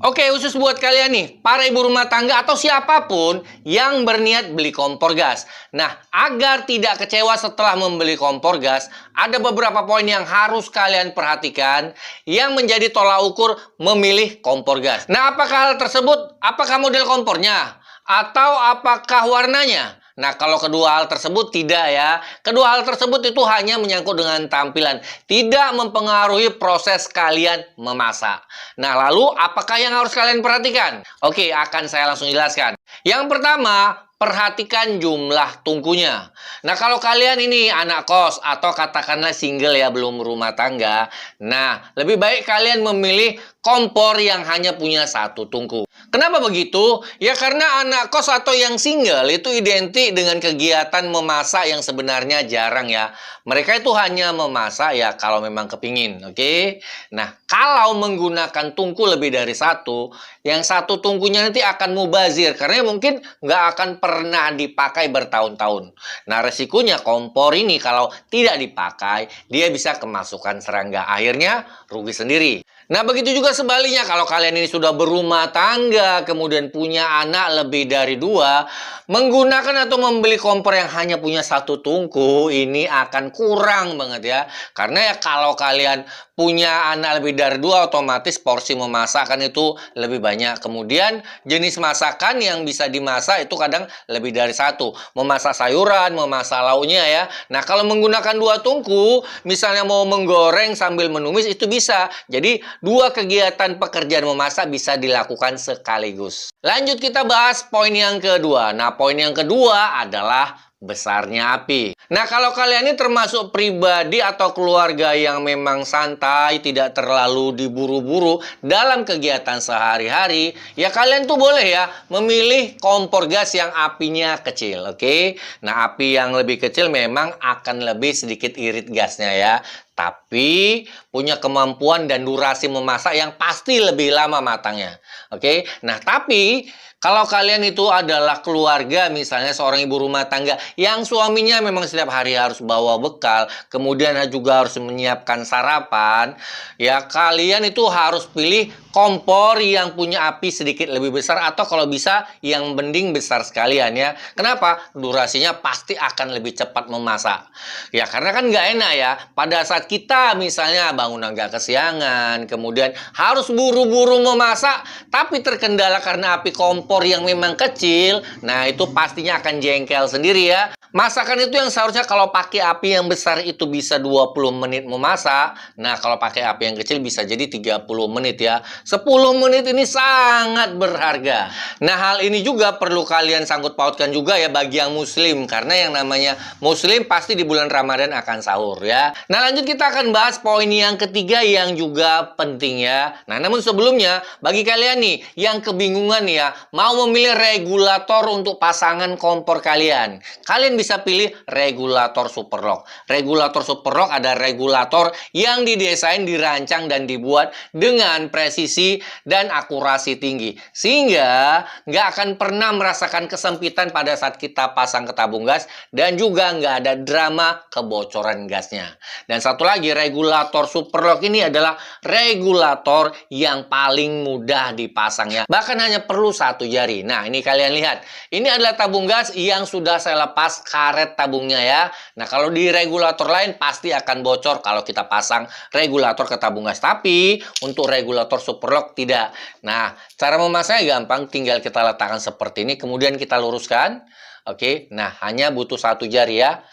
Oke, khusus buat kalian nih, para ibu rumah tangga atau siapapun yang berniat beli kompor gas. Nah, agar tidak kecewa setelah membeli kompor gas, ada beberapa poin yang harus kalian perhatikan yang menjadi tolak ukur memilih kompor gas. Nah, apakah hal tersebut? Apakah model kompornya? Atau apakah warnanya? Nah, kalau kedua hal tersebut tidak ya. Kedua hal tersebut itu hanya menyangkut dengan tampilan, tidak mempengaruhi proses kalian memasak. Nah, lalu apakah yang harus kalian perhatikan? Oke, akan saya langsung jelaskan. Yang pertama, perhatikan jumlah tungkunya. Nah, kalau kalian ini anak kos atau katakanlah single ya, belum berumah tangga. Nah, lebih baik kalian memilih kompor yang hanya punya satu tungku. Kenapa begitu? Ya karena anak kos atau yang single itu identik dengan kegiatan memasak yang sebenarnya jarang ya. Mereka itu hanya memasak ya kalau memang kepingin, oke? Nah, kalau menggunakan tungku lebih dari satu, yang satu tungkunya nanti akan mubazir karena mungkin nggak akan pernah dipakai bertahun-tahun. Nah, resikonya kompor ini kalau tidak dipakai, dia bisa kemasukan serangga. Akhirnya rugi sendiri. Nah, begitu juga sebaliknya kalau kalian ini sudah berumah tangga, kemudian punya anak lebih dari dua, menggunakan atau membeli kompor yang hanya punya satu tungku, ini akan kurang banget ya. Karena ya kalau kalian punya anak lebih dari dua, otomatis porsi memasakan itu lebih banyak. Kemudian jenis masakan yang bisa dimasak itu kadang lebih dari satu. Memasak sayuran, memasak lauknya ya. Nah, kalau menggunakan dua tungku, misalnya mau menggoreng sambil menumis itu bisa. Jadi dua kegiatan pekerjaan memasak bisa dilakukan sekaligus. Lanjut kita bahas poin yang kedua. Nah, poin yang kedua adalah besarnya api. Nah, kalau kalian ini termasuk pribadi atau keluarga yang memang santai, tidak terlalu diburu-buru dalam kegiatan sehari-hari, ya kalian tuh boleh ya memilih kompor gas yang apinya kecil, oke? Nah, api yang lebih kecil memang akan lebih sedikit irit gasnya ya. Tapi punya kemampuan dan durasi memasak yang pasti lebih lama matangnya. Oke. Nah, tapi kalau kalian itu adalah keluarga, misalnya seorang ibu rumah tangga yang suaminya memang setiap hari harus bawa bekal, kemudian juga harus menyiapkan sarapan, ya kalian itu harus pilih kompor yang punya api sedikit lebih besar atau kalau bisa yang mending besar sekalian ya. Kenapa? Durasinya pasti akan lebih cepat memasak. Ya karena kan nggak enak ya. Pada saat kita misalnya bangun agak kesiangan, kemudian harus buru-buru memasak, tapi terkendala karena api kompor yang memang kecil, nah itu pastinya akan jengkel sendiri ya. Masakan itu yang seharusnya kalau pakai api yang besar itu bisa 20 menit memasak. Nah, kalau pakai api yang kecil bisa jadi 30 menit ya. 10 menit ini sangat berharga. Nah, hal ini juga perlu kalian sangkut pautkan juga ya bagi yang muslim. Karena yang namanya muslim pasti di bulan Ramadan akan sahur ya. Nah, lanjut kita akan bahas poin yang ketiga yang juga penting ya. Nah, namun sebelumnya bagi kalian nih yang kebingungan ya, mau memilih regulator untuk pasangan kompor kalian. Kalian bisa pilih regulator Superlock. Regulator Superlock ada regulator yang didesain, dirancang, dan dibuat dengan presisi dan akurasi tinggi. Sehingga nggak akan pernah merasakan kesempitan pada saat kita pasang ke tabung gas dan juga nggak ada drama kebocoran gasnya. Dan satu lagi, regulator Superlock ini adalah regulator yang paling mudah dipasang ya. Bahkan hanya perlu satu jari. Nah, ini kalian lihat. Ini adalah tabung gas yang sudah saya lepas karet tabungnya ya. Nah, kalau di regulator lain pasti akan bocor kalau kita pasang regulator ke tabung gas. Tapi untuk regulator Superlock tidak. Nah, cara memasangnya gampang, tinggal kita letakkan seperti ini, kemudian kita luruskan. Oke, nah hanya butuh satu jari ya.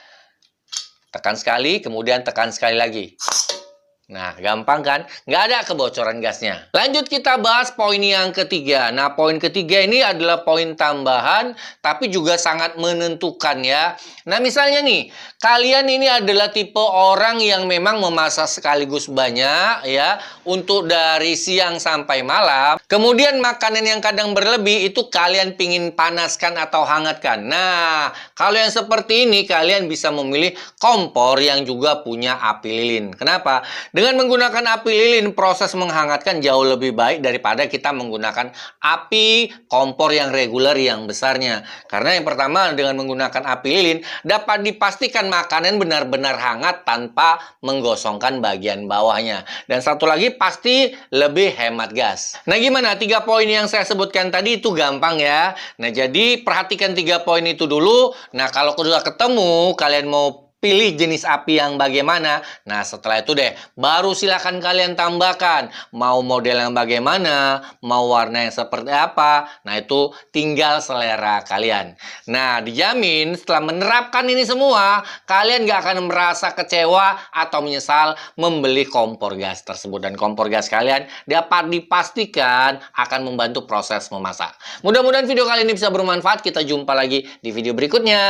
Tekan sekali, kemudian tekan sekali lagi. Nah, gampang kan? Nggak ada kebocoran gasnya. Lanjut kita bahas poin yang ketiga. Nah, poin ketiga ini adalah poin tambahan, tapi juga sangat menentukan ya. Nah, misalnya nih, kalian ini adalah tipe orang yang memang memasak sekaligus banyak ya, untuk dari siang sampai malam. Kemudian makanan yang kadang berlebih itu kalian pingin panaskan atau hangatkan. Nah, kalau yang seperti ini kalian bisa memilih kompor yang juga punya api lilin. Kenapa? Dengan menggunakan api lilin, proses menghangatkan jauh lebih baik daripada kita menggunakan api kompor yang reguler yang besarnya. Karena yang pertama, dengan menggunakan api lilin, dapat dipastikan makanan benar-benar hangat tanpa menggosongkan bagian bawahnya. Dan satu lagi, pasti lebih hemat gas. Nah, gimana? 3 poin yang saya sebutkan tadi itu gampang ya. Nah, jadi perhatikan 3 poin itu dulu. Nah, kalau sudah ketemu, kalian mau pilih jenis api yang bagaimana. Nah, setelah itu deh, baru silakan kalian tambahkan. Mau model yang bagaimana, mau warna yang seperti apa. Nah, itu tinggal selera kalian. Nah, dijamin setelah menerapkan ini semua, kalian gak akan merasa kecewa atau menyesal membeli kompor gas tersebut. Dan kompor gas kalian dapat dipastikan akan membantu proses memasak. Mudah-mudahan video kali ini bisa bermanfaat. Kita jumpa lagi di video berikutnya.